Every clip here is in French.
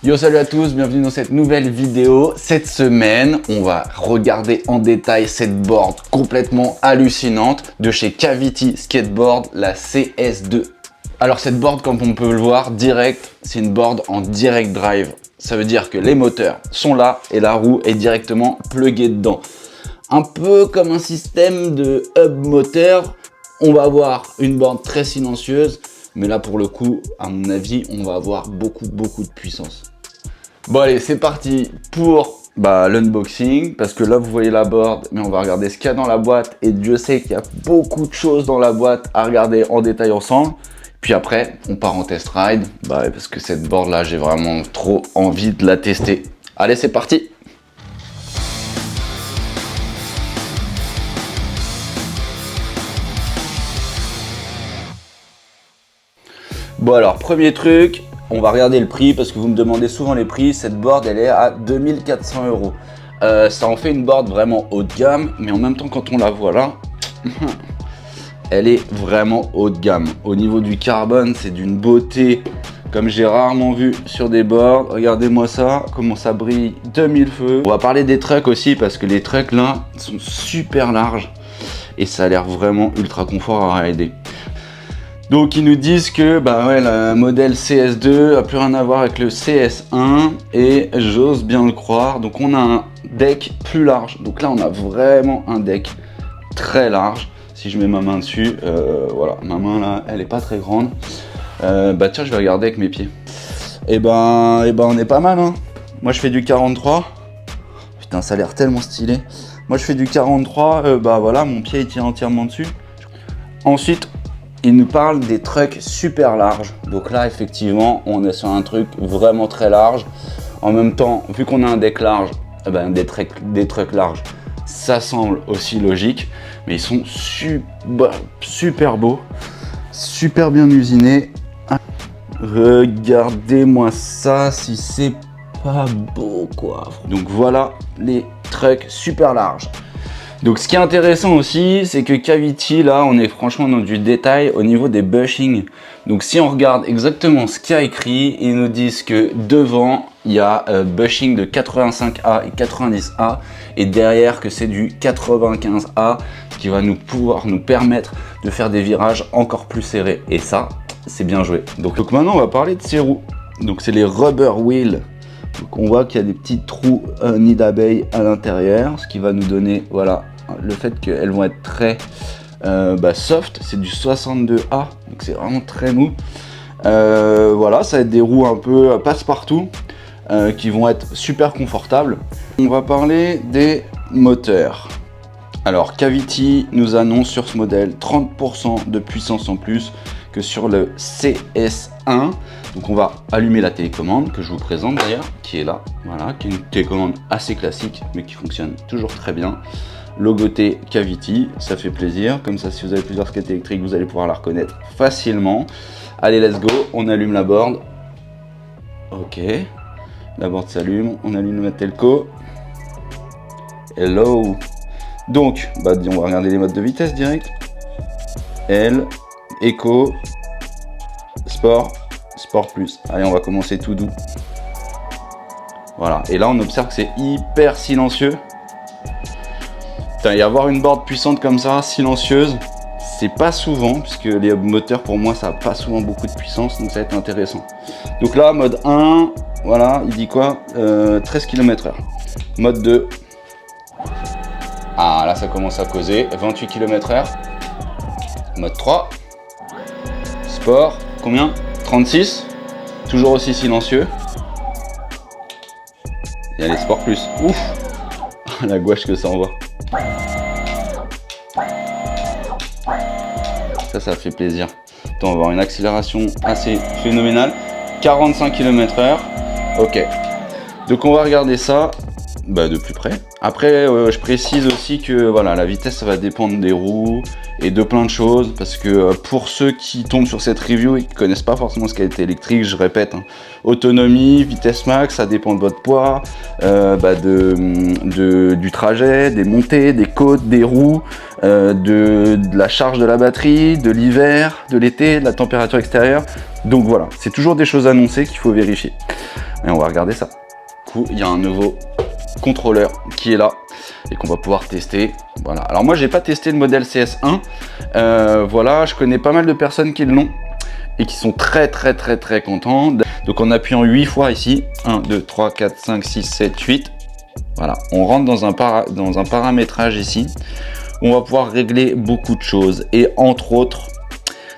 Yo, salut à tous, bienvenue dans cette nouvelle vidéo. Cette semaine, on va regarder en détail cette board complètement hallucinante de chez Cavity Skateboard, la CS2. Alors cette board, comme on peut le voir, direct, c'est une board en direct drive. Ça veut dire que les moteurs sont là et la roue est directement pluguée dedans. Un peu comme un système de hub moteur, on va avoir une board très silencieuse, mais là pour le coup, à mon avis, on va avoir beaucoup de puissance. Bon allez, c'est parti pour l'unboxing, parce que là vous voyez la board, mais on va regarder ce qu'il y a dans la boîte, et Dieu sait qu'il y a beaucoup de choses dans la boîte à regarder en détail ensemble. Puis après, on part en test ride, parce que cette board là, j'ai vraiment trop envie de la tester. Allez, c'est parti! Bon alors, premier truc, on va regarder le prix parce que vous me demandez souvent les prix. Cette board, elle est à 2400 €. Ça en fait une board vraiment haut de gamme, mais en même temps, quand on la voit là, elle est vraiment haut de gamme. Au niveau du carbone, c'est d'une beauté comme j'ai rarement vu sur des boards. Regardez-moi ça, comment ça brille de mille feux. On va parler des trucks aussi parce que les trucks là sont super larges et ça a l'air vraiment ultra confort à rider. Donc ils nous disent que le modèle CS2 a plus rien à voir avec le CS1 et j'ose bien le croire. Donc on a un deck plus large. Donc là on a vraiment un deck très large. Si je mets ma main dessus, voilà, ma main là, elle est pas très grande. Tiens, je vais regarder avec mes pieds. Et on est pas mal, hein. Moi je fais du 43. Putain, ça a l'air tellement stylé. Moi je fais du 43, voilà, mon pied il tient entièrement dessus. Ensuite, il nous parle des trucks super larges. Donc là, effectivement, on est sur un truc vraiment très large. En même temps, vu qu'on a un deck large, des trucks larges, ça semble aussi logique. Mais ils sont super beaux, super bien usinés. Regardez-moi ça, si c'est pas beau, quoi. Donc voilà les trucks super larges. Donc ce qui est intéressant aussi, c'est que Cavity, là, on est franchement dans du détail au niveau des bushings. Donc si on regarde exactement ce qu'il y a écrit, ils nous disent que devant, il y a bushing de 85A et 90A, et derrière que c'est du 95A, ce qui va pouvoir nous permettre de faire des virages encore plus serrés. Et ça, c'est bien joué. Donc maintenant, on va parler de ces roues. Donc c'est les rubber wheels. Donc on voit qu'il y a des petits trous nid d'abeille à l'intérieur, ce qui va nous donner, voilà, le fait qu'elles vont être très soft. C'est du 62A, donc c'est vraiment très mou. Voilà, ça va être des roues un peu passe-partout qui vont être super confortables. On va parler des moteurs. Alors Cavity nous annonce sur ce modèle 30% de puissance en plus que sur le CS1. Donc on va allumer la télécommande que je vous présente d'ailleurs, qui est là, voilà, qui est une télécommande assez classique mais qui fonctionne toujours très bien. Logoté Cavity, ça fait plaisir, comme ça si vous avez plusieurs skates électriques vous allez pouvoir la reconnaître facilement. Allez, let's go, on allume la board. Ok, la board s'allume, on allume le telco. Hello. Donc, on va regarder les modes de vitesse direct. L, Eco, Sport, Sport Plus. Allez, on va commencer tout doux. Voilà, et là on observe que c'est hyper silencieux. Putain, et avoir une board puissante comme ça, silencieuse, c'est pas souvent, puisque les moteurs pour moi ça n'a pas souvent beaucoup de puissance, donc ça va être intéressant. Donc là, mode 1, voilà, il dit quoi 13 km/h. Mode 2. Ah, là ça commence à causer, 28 km/h. Mode 3. Sport, combien 36. Toujours aussi silencieux. Et allez, Sport Plus. Ouf. La gouache que ça envoie. Ça fait plaisir. Attends, on va avoir une accélération assez phénoménale. 45 km/h. Ok. Donc on va regarder ça de plus près. Après, je précise aussi que voilà, la vitesse, ça va dépendre des roues et de plein de choses. Parce que pour ceux qui tombent sur cette review et qui connaissent pas forcément ce qualité électrique, je répète, hein, autonomie, vitesse max, ça dépend de votre poids, du trajet, des montées, des côtes, des roues, de la charge de la batterie, de l'hiver, de l'été, de la température extérieure. Donc voilà, c'est toujours des choses annoncées qu'il faut vérifier. Et on va regarder ça. Du coup, il y a un nouveau contrôleur qui est là et qu'on va pouvoir tester. Voilà. Alors moi, j'ai pas testé le modèle CS1. Voilà, je connais pas mal de personnes qui l'ont et qui sont très contents. Donc en appuyant 8 fois ici, 1, 2, 3, 4, 5, 6, 7, 8. Voilà, on rentre dans un paramétrage ici. On va pouvoir régler beaucoup de choses et entre autres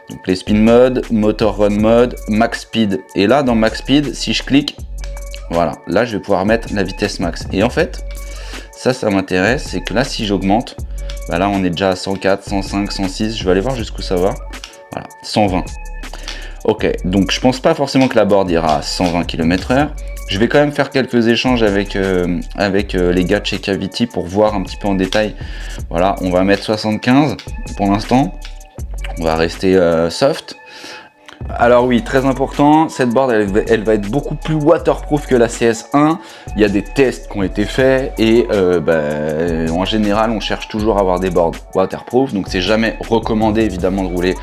donc les spin mode, motor run mode, max speed. Et là dans max speed, si je clique, voilà, là je vais pouvoir mettre la vitesse max. Et en fait, ça m'intéresse, c'est que là si j'augmente, bah là on est déjà à 104, 105, 106, je vais aller voir jusqu'où ça va. Voilà, 120. Ok, donc je pense pas forcément que la board ira à 120 km/h. Je vais quand même faire quelques échanges avec les gars de chez Cavity pour voir un petit peu en détail. Voilà, on va mettre 75 pour l'instant. On va rester soft. Alors oui, très important, cette board elle va être beaucoup plus waterproof que la CS1. Il y a des tests qui ont été faits et en général on cherche toujours à avoir des boards waterproof. Donc c'est jamais recommandé évidemment de rouler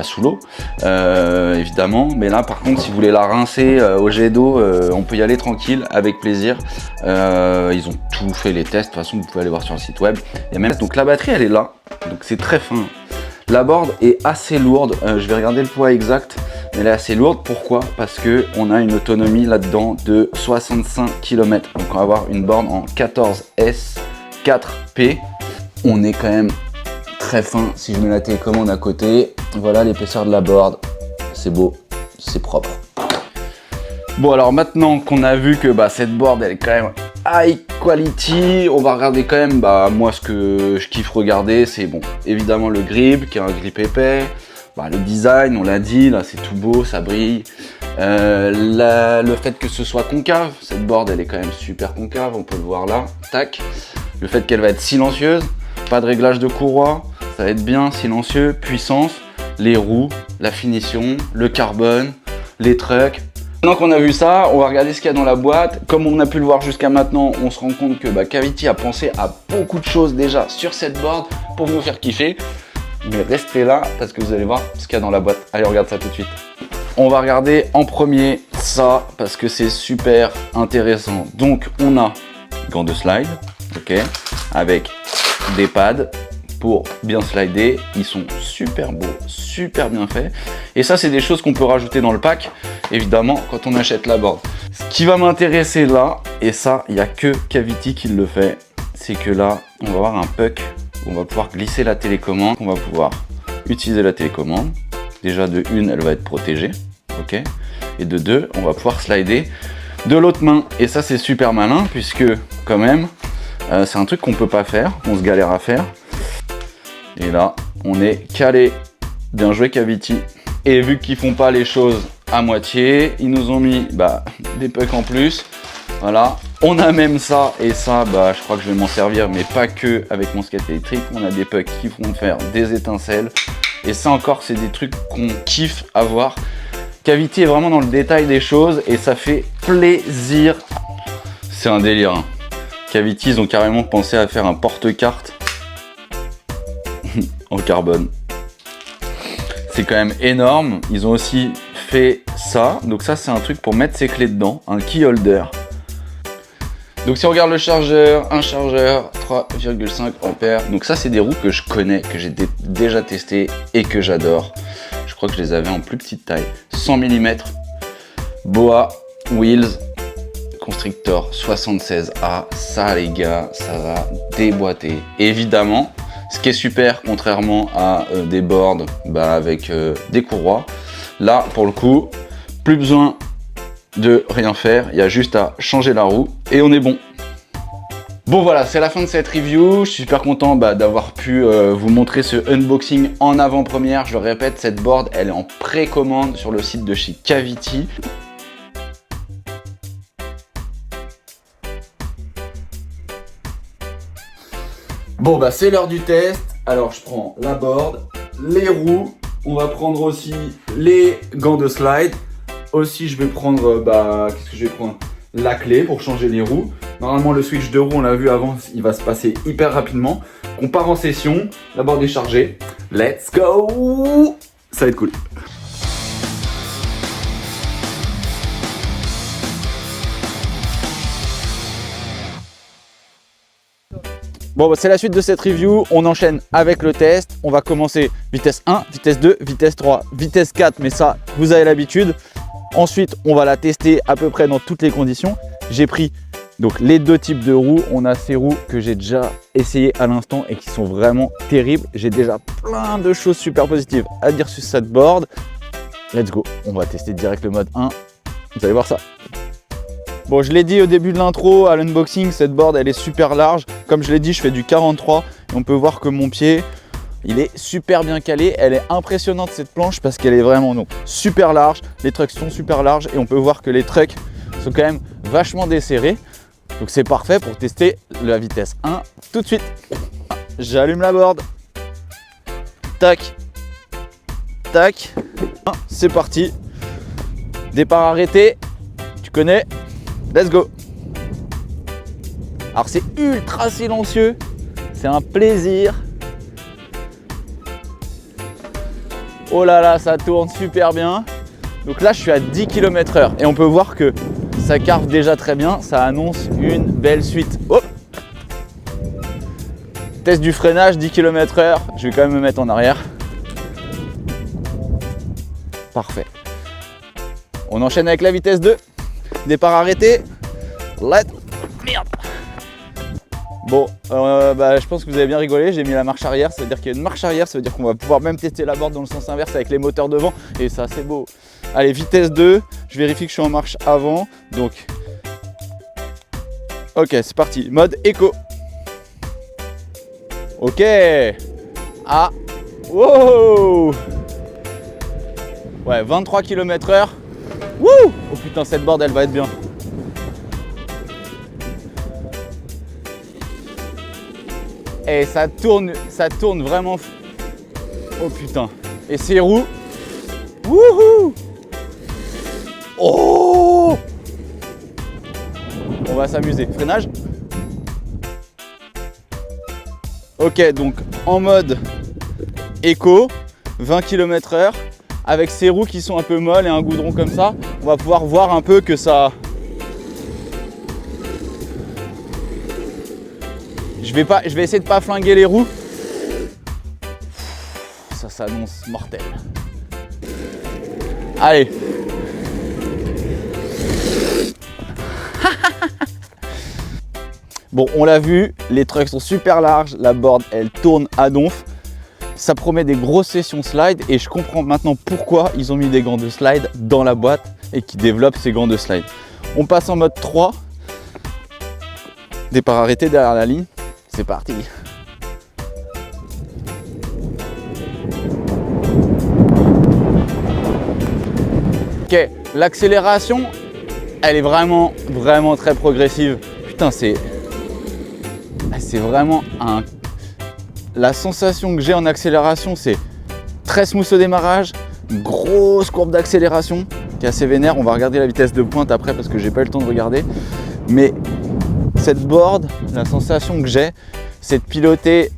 sous l'eau, évidemment. Mais là par contre si vous voulez la rincer au jet d'eau, on peut y aller tranquille, avec plaisir. Ils ont tout fait les tests, de toute façon vous pouvez aller voir sur le site web. Et même, donc la batterie elle est là, donc c'est très fin. La board est assez lourde, je vais regarder le poids exact, mais elle est assez lourde. Pourquoi? Parce que on a une autonomie là-dedans de 65 km. Donc on va avoir une borne en 14S 4P. On est quand même très fin. Si je mets la télécommande à côté, voilà l'épaisseur de la board. C'est beau, c'est propre. Bon alors maintenant qu'on a vu que cette board elle est quand même high quality, on va regarder quand même, moi ce que je kiffe regarder c'est évidemment le grip qui est un grip épais, le design on l'a dit, là c'est tout beau, ça brille, le fait que ce soit concave, cette board elle est quand même super concave, on peut le voir là, tac, le fait qu'elle va être silencieuse, pas de réglage de courroie, ça va être bien silencieux, puissance, les roues, la finition, le carbone, les trucks. Maintenant qu'on a vu ça, on va regarder ce qu'il y a dans la boîte. Comme on a pu le voir jusqu'à maintenant, on se rend compte que Cavity a pensé à beaucoup de choses déjà sur cette board pour nous faire kiffer. Mais restez là parce que vous allez voir ce qu'il y a dans la boîte. Allez, on regarde ça tout de suite. On va regarder en premier ça parce que c'est super intéressant. Donc on a gants de slide, ok, avec des pads pour bien slider. Ils sont super beaux, super bien faits. Et ça, c'est des choses qu'on peut rajouter dans le pack, évidemment, quand on achète la board. Ce qui va m'intéresser là, et ça, il n'y a que Cavity qui le fait, c'est que là, on va avoir un puck où on va pouvoir glisser la télécommande, on va pouvoir utiliser la télécommande. Déjà, de une, elle va être protégée, ok. Et de deux, on va pouvoir slider de l'autre main. Et ça, c'est super malin, puisque, quand même, c'est un truc qu'on peut pas faire, on se galère à faire. Et là, on est calé. Bien joué Cavity. Et vu qu'ils font pas les choses à moitié, ils nous ont mis des pucks en plus. Voilà. On a même ça, et ça, je crois que je vais m'en servir, mais pas que avec mon skate électrique. On a des pucks qui vont faire des étincelles. Et ça encore, c'est des trucs qu'on kiffe à voir. Cavity est vraiment dans le détail des choses et ça fait plaisir. C'est un délire. Hein. Cavity, ils ont carrément pensé à faire un porte-carte en carbone. C'est quand même énorme. Ils ont aussi fait ça. Donc ça, c'est un truc pour mettre ses clés dedans, un key holder. Donc si on regarde le chargeur, un chargeur 3,5 ampères. Donc ça, c'est des roues que je connais, que j'ai déjà testé et que j'adore. Je crois que je les avais en plus petite taille. 100 mm. Boa Wheels Constrictor 76A. Ça, les gars, ça va déboîter. Évidemment, ce qui est super, contrairement à des boards avec des courroies, là, pour le coup, plus besoin de rien faire. Il y a juste à changer la roue et on est bon. Bon voilà, c'est la fin de cette review. Je suis super content d'avoir pu vous montrer ce unboxing en avant-première. Je le répète, cette board, elle est en précommande sur le site de chez Cavity. Bon c'est l'heure du test. Alors je prends la board, les roues, on va prendre aussi les gants de slide. Aussi je vais prendre, qu'est-ce que je vais prendre? La clé pour changer les roues. Normalement le switch de roue, on l'a vu avant, il va se passer hyper rapidement. On part en session, la board est chargée. Let's go! Ça va être cool. Bon, bah, c'est la suite de cette review. On enchaîne avec le test. On va commencer vitesse 1, vitesse 2, vitesse 3, vitesse 4. Mais ça, vous avez l'habitude. Ensuite, on va la tester à peu près dans toutes les conditions. J'ai pris donc les deux types de roues. On a ces roues que j'ai déjà essayées à l'instant et qui sont vraiment terribles. J'ai déjà plein de choses super positives à dire sur cette board. Let's go. On va tester direct le mode 1. Vous allez voir ça. Bon, je l'ai dit au début de l'intro, à l'unboxing, cette board elle est super large. Comme je l'ai dit, je fais du 43 et on peut voir que mon pied, il est super bien calé. Elle est impressionnante cette planche parce qu'elle est vraiment donc, super large. Les trucks sont super larges et on peut voir que les trucks sont quand même vachement desserrés. Donc c'est parfait pour tester la vitesse 1 tout de suite. J'allume la board. Tac. Tac. C'est parti. Départ arrêté. Tu connais. Let's go. Alors c'est ultra silencieux, c'est un plaisir. Oh là là, ça tourne super bien. Donc là je suis à 10 km/h et on peut voir que ça carve déjà très bien, ça annonce une belle suite. Oh, test du freinage 10 km/h, je vais quand même me mettre en arrière. Parfait. On enchaîne avec la vitesse 2. Départ arrêté. Merde. Bon, je pense que vous avez bien rigolé. J'ai mis la marche arrière. Ça veut dire qu'il y a une marche arrière. Ça veut dire qu'on va pouvoir même tester la board dans le sens inverse avec les moteurs devant. Et ça, c'est beau. Allez, vitesse 2. Je vérifie que je suis en marche avant. Donc, ok, c'est parti. Mode éco. Ok. Ah. Wow. Ouais, 23 km/h. Wouh! Oh putain, cette board elle va être bien. Et ça tourne vraiment. Oh putain. Et ces roues. Wouhou! Oh! On va s'amuser. Freinage. Ok, donc en mode éco, 20 km/h. Avec ces roues qui sont un peu molles et un goudron comme ça, on va pouvoir voir un peu que ça... Je vais essayer de pas flinguer les roues. Ça s'annonce mortel. Allez. Bon, on l'a vu, les trucks sont super larges, la board elle tourne à donf. Ça promet des grosses sessions slide et je comprends maintenant pourquoi ils ont mis des gants de slide dans la boîte et qui développent ces gants de slide. On passe en mode 3. Départ arrêté derrière la ligne. C'est parti. Ok, l'accélération, elle est vraiment très progressive. Putain, c'est vraiment un... La sensation que j'ai en accélération, c'est très smooth au démarrage, une grosse courbe d'accélération qui est assez vénère. On va regarder la vitesse de pointe après parce que j'ai pas eu le temps de regarder. Mais cette board, la sensation que j'ai, c'est de piloter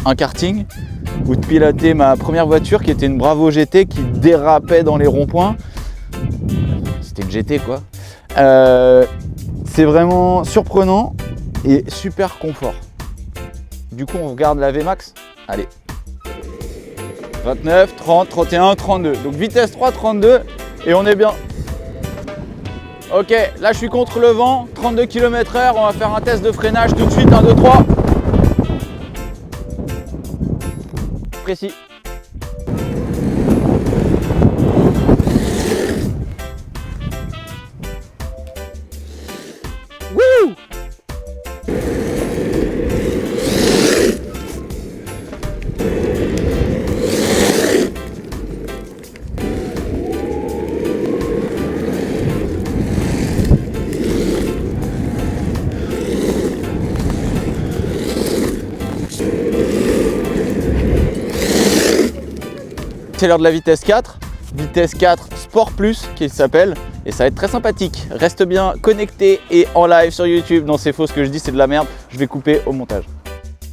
un karting ou de piloter ma première voiture qui était une Bravo GT qui dérapait dans les ronds-points. C'était une GT quoi. C'est vraiment surprenant et super confort. Du coup, on regarde la VMAX. Allez. 29, 30, 31, 32. Donc vitesse 3, 32 et on est bien. Ok, là je suis contre le vent, 32 km/h. On va faire un test de freinage tout de suite. 1, 2, 3. Précis. Wouh! C'est l'heure de la vitesse 4 Sport Plus qui s'appelle, et ça va être très sympathique. Reste bien connecté et en live sur YouTube. Non, c'est faux ce que je dis, c'est de la merde, je vais couper au montage.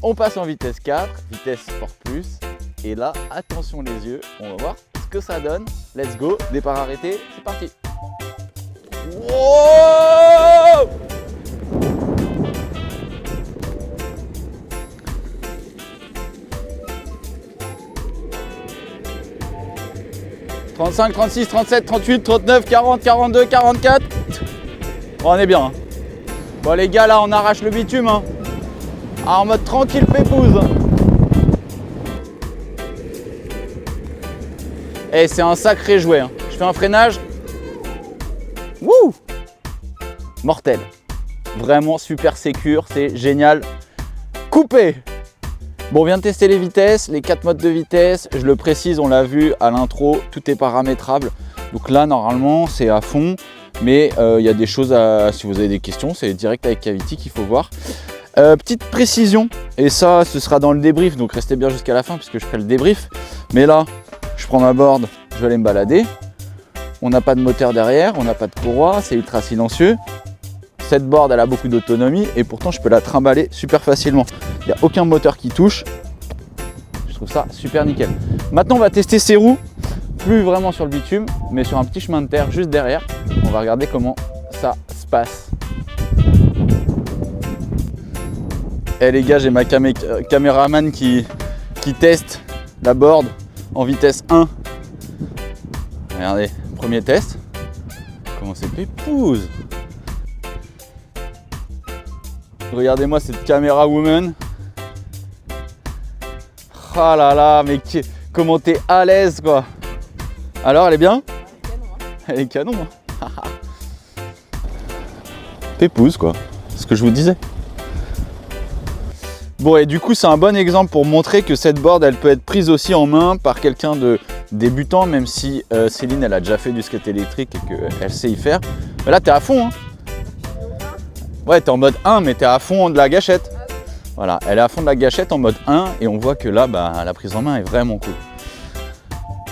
On passe en vitesse 4, vitesse Sport Plus, et là, attention les yeux, on va voir ce que ça donne. Let's go, départ arrêté, c'est parti. Wow! 35, 36, 37, 38, 39, 40, 42, 44. Bon, on est bien. Hein. Bon les gars, là on arrache le bitume. Hein. Ah, en mode tranquille pépouze. Et c'est un sacré jouet. Hein. Je fais un freinage. Wouh! Mortel. Vraiment super sécure, c'est génial. Coupé! Bon, on vient de tester les vitesses, les 4 modes de vitesse. Je le précise, on l'a vu à l'intro, tout est paramétrable. Donc là, normalement, c'est à fond. Mais il y a des choses à... Si vous avez des questions, c'est direct avec Cavity qu'il faut voir. Petite précision, et ça, ce sera dans le débrief. Donc restez bien jusqu'à la fin puisque je ferai le débrief. Mais là, je prends ma board, je vais aller me balader. On n'a pas de moteur derrière, on n'a pas de courroie, c'est ultra silencieux. Cette board, elle a beaucoup d'autonomie et pourtant, je peux la trimballer super facilement. Il n'y a aucun moteur qui touche. Je trouve ça super nickel. Maintenant, on va tester ses roues, plus vraiment sur le bitume, mais sur un petit chemin de terre juste derrière. On va regarder comment ça se passe. Eh les gars, j'ai ma caméraman qui teste la board en vitesse 1. Regardez, premier test. Comment c'est pépouze. Regardez-moi cette caméra woman. Ah là là, mais comment t'es à l'aise quoi. Alors, elle est bien? Elle est canon. Hein. Pépouze quoi, c'est ce que je vous disais. Bon, et du coup, c'est un bon exemple pour montrer que cette board, elle peut être prise aussi en main par quelqu'un de débutant, même si Céline, elle a déjà fait du skate électrique et qu'elle sait y faire. Mais là, t'es à fond. Hein. Ouais, t'es en mode 1, mais t'es à fond de la gâchette. Voilà, elle est à fond de la gâchette en mode 1 et on voit que là, bah, la prise en main est vraiment cool.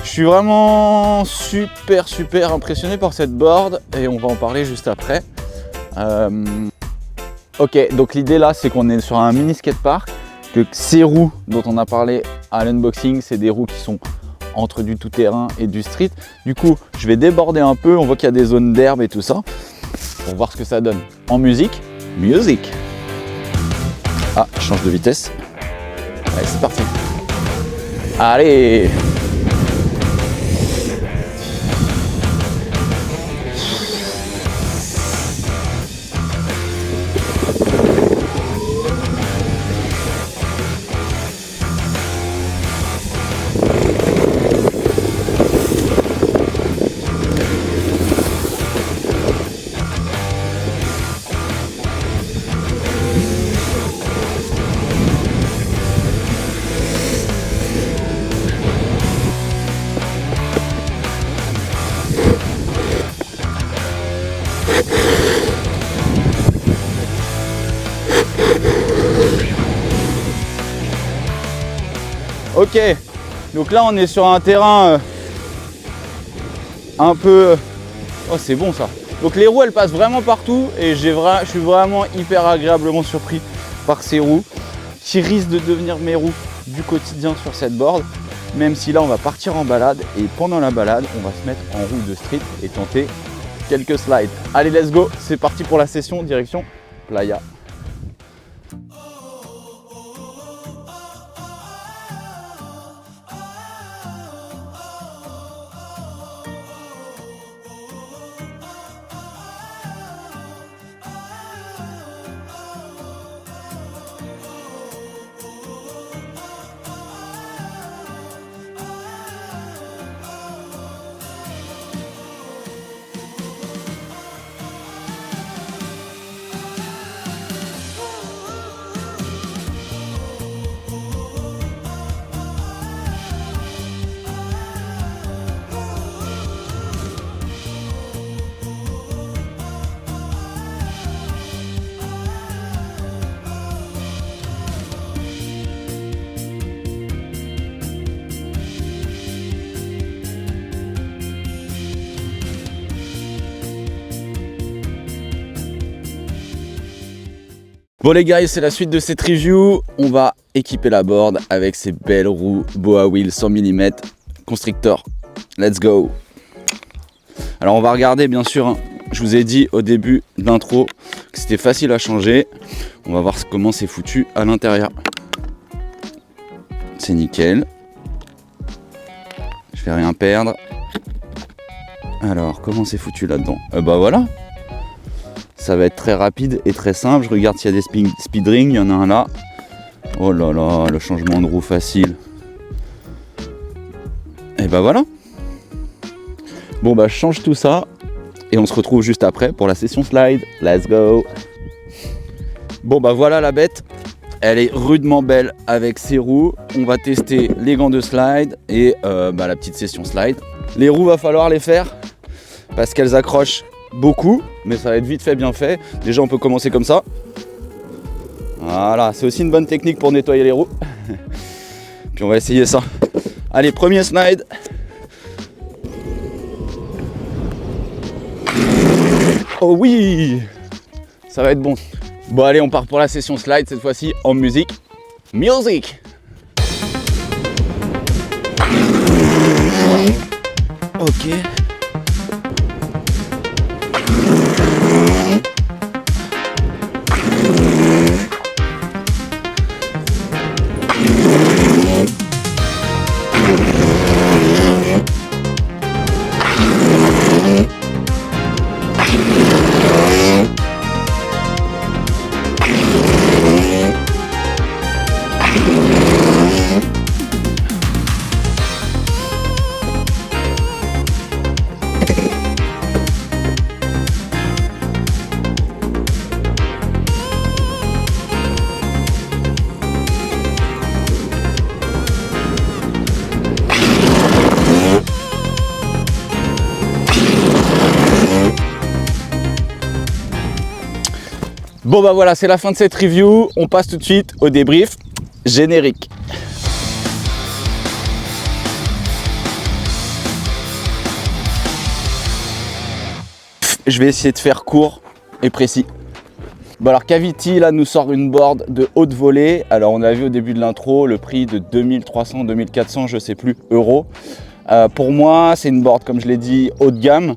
Je suis vraiment super impressionné par cette board et on va en parler juste après. Ok, donc l'idée là, c'est qu'on est sur un mini skatepark, que ces roues dont on a parlé à l'unboxing, c'est des roues qui sont entre du tout-terrain et du street. Du coup, je vais déborder un peu, on voit qu'il y a des zones d'herbe et tout ça, pour voir ce que ça donne. En musique. Ah, je change de vitesse. Allez, c'est parti. Allez! Ok, donc là on est sur un terrain un peu... Oh c'est bon ça. Donc les roues elles passent vraiment partout et je suis vraiment hyper agréablement surpris par ces roues qui risquent de devenir mes roues du quotidien sur cette board. Même si là on va partir en balade et pendant la balade on va se mettre en roue de street et tenter quelques slides. Allez let's go, c'est parti pour la session direction Playa. Bon les gars, c'est la suite de cette review. On va équiper la board avec ces belles roues Boa Wheel 100 mm Constrictor. Let's go. Alors on va regarder bien sûr, hein, je vous ai dit au début d'intro que c'était facile à changer. On va voir comment c'est foutu à l'intérieur. C'est nickel. Je vais rien perdre. Alors, comment c'est foutu là-dedans? Bah voilà. Ça va être très rapide et très simple. Je regarde s'il y a des speed rings. Il y en a un là. Oh là là, le changement de roue facile. Et bah voilà. Bon bah je change tout ça. Et on se retrouve juste après pour la session slide. Let's go. Bon bah voilà la bête. Elle est rudement belle avec ses roues. On va tester les gants de slide et la petite session slide. Les roues, va falloir les faire parce qu'elles accrochent beaucoup, mais ça va être vite fait, bien fait. Déjà, on peut commencer comme ça. Voilà, c'est aussi une bonne technique pour nettoyer les roues. Puis on va essayer ça. Allez, premier slide. Oh oui, ça va être bon. Bon allez, on part pour la session slide, cette fois-ci en musique. Music. Ok. Bon bah voilà, c'est la fin de cette review. On passe tout de suite au débrief générique. Je vais essayer de faire court et précis. Bon alors Cavity là nous sort une board de haute volée. Alors on a vu au début de l'intro le prix de 2300, 2400, je sais plus, euros. Pour moi c'est une board, comme je l'ai dit, haut de gamme.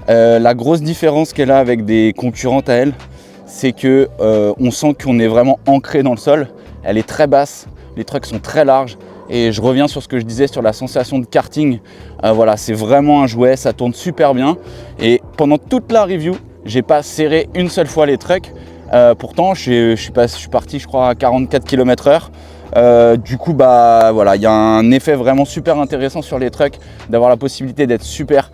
La grosse différence qu'elle a avec des concurrentes à elle, c'est que on sent qu'on est vraiment ancré dans le sol. Elle est très basse, les trucks sont très larges. Et je reviens sur ce que je disais sur la sensation de karting. Voilà, c'est vraiment un jouet, ça tourne super bien. Et pendant toute la review, j'ai pas serré une seule fois les trucks. Pourtant, je suis parti, je crois, à 44 km/h. Du coup, bah voilà, il y a un effet vraiment super intéressant sur les trucks, d'avoir la possibilité d'être super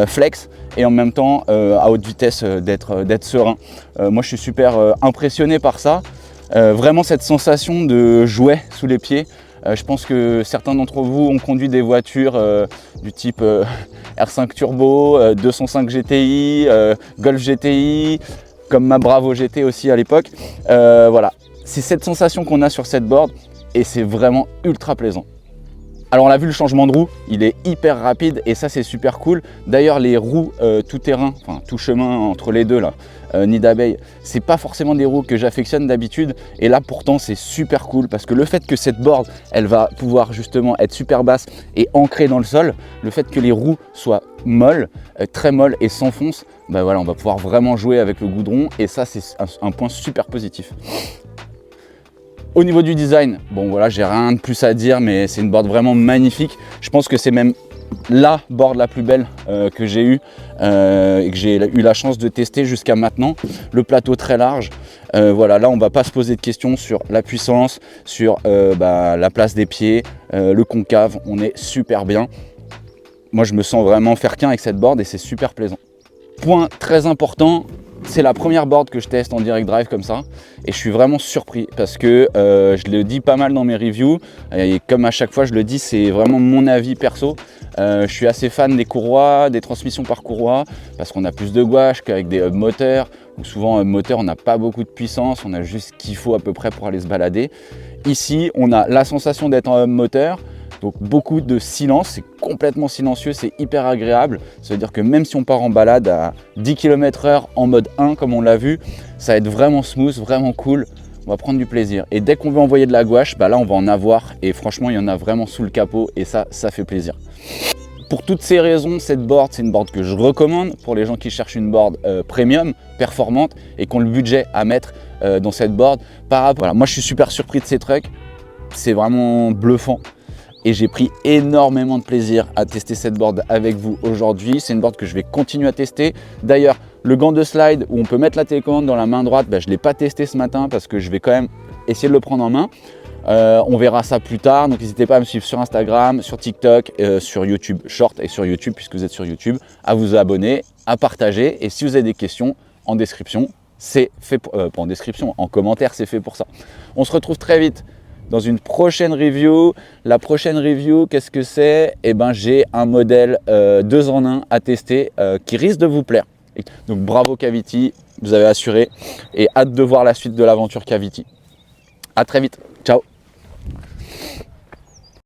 flex et en même temps à haute vitesse d'être serein. Moi, je suis super impressionné par ça. Vraiment cette sensation de jouet sous les pieds. Je pense que certains d'entre vous ont conduit des voitures du type R5 Turbo, 205 GTI, Golf GTI, comme ma Bravo GT aussi à l'époque. Voilà, c'est cette sensation qu'on a sur cette board et c'est vraiment ultra plaisant. Alors on a vu le changement de roue, il est hyper rapide et ça c'est super cool. D'ailleurs les roues tout terrain, enfin tout chemin entre les deux là, nid d'abeille, c'est pas forcément des roues que j'affectionne d'habitude. Et là pourtant c'est super cool parce que le fait que cette board elle va pouvoir justement être super basse et ancrée dans le sol, le fait que les roues soient molles, très molles et s'enfoncent, bah voilà, on va pouvoir vraiment jouer avec le goudron et ça c'est un point super positif. Au niveau du design, bon voilà, j'ai rien de plus à dire, mais c'est une board vraiment magnifique. Je pense que c'est même la board la plus belle que j'ai eue et que j'ai eu la chance de tester jusqu'à maintenant. Le plateau très large, voilà, là on va pas se poser de questions sur la puissance, sur la place des pieds, le concave, on est super bien. Moi je me sens vraiment faire qu'un avec cette board et c'est super plaisant. Point très important, c'est la première board que je teste en direct drive comme ça et je suis vraiment surpris parce que je le dis pas mal dans mes reviews et comme à chaque fois je le dis, c'est vraiment mon avis perso. Je suis assez fan des courroies, des transmissions par courroie parce qu'on a plus de gouache qu'avec des hub moteurs où souvent hub moteur on n'a pas beaucoup de puissance, on a juste ce qu'il faut à peu près pour aller se balader. Ici on a la sensation d'être en hub moteur. Donc beaucoup de silence, c'est complètement silencieux, c'est hyper agréable. Ça veut dire que même si on part en balade à 10 km/h en mode 1 comme on l'a vu, ça va être vraiment smooth, vraiment cool. On va prendre du plaisir. Et dès qu'on veut envoyer de la gouache, bah là on va en avoir. Et franchement, il y en a vraiment sous le capot et ça fait plaisir. Pour toutes ces raisons, cette board, c'est une board que je recommande pour les gens qui cherchent une board premium, performante et qui ont le budget à mettre dans cette board. Voilà, moi je suis super surpris de ces trucks, c'est vraiment bluffant. et j'ai pris énormément de plaisir à tester cette board avec vous aujourd'hui. C'est une board que je vais continuer à tester. D'ailleurs, le gant de slide où on peut mettre la télécommande dans la main droite, je ne l'ai pas testé ce matin parce que je vais quand même essayer de le prendre en main. On verra ça plus tard, donc n'hésitez pas à me suivre sur Instagram, sur TikTok, sur YouTube Short et sur YouTube, puisque vous êtes sur YouTube, à vous abonner, à partager. Et si vous avez des questions, en description, c'est fait pour, pas en description, en commentaire, c'est fait pour ça. On se retrouve très vite dans une prochaine review. La prochaine review, qu'est-ce que c'est? Eh ben, j'ai un modèle 2 en 1 à tester qui risque de vous plaire. Donc bravo Cavity, vous avez assuré et hâte de voir la suite de l'aventure Cavity. À très vite, ciao.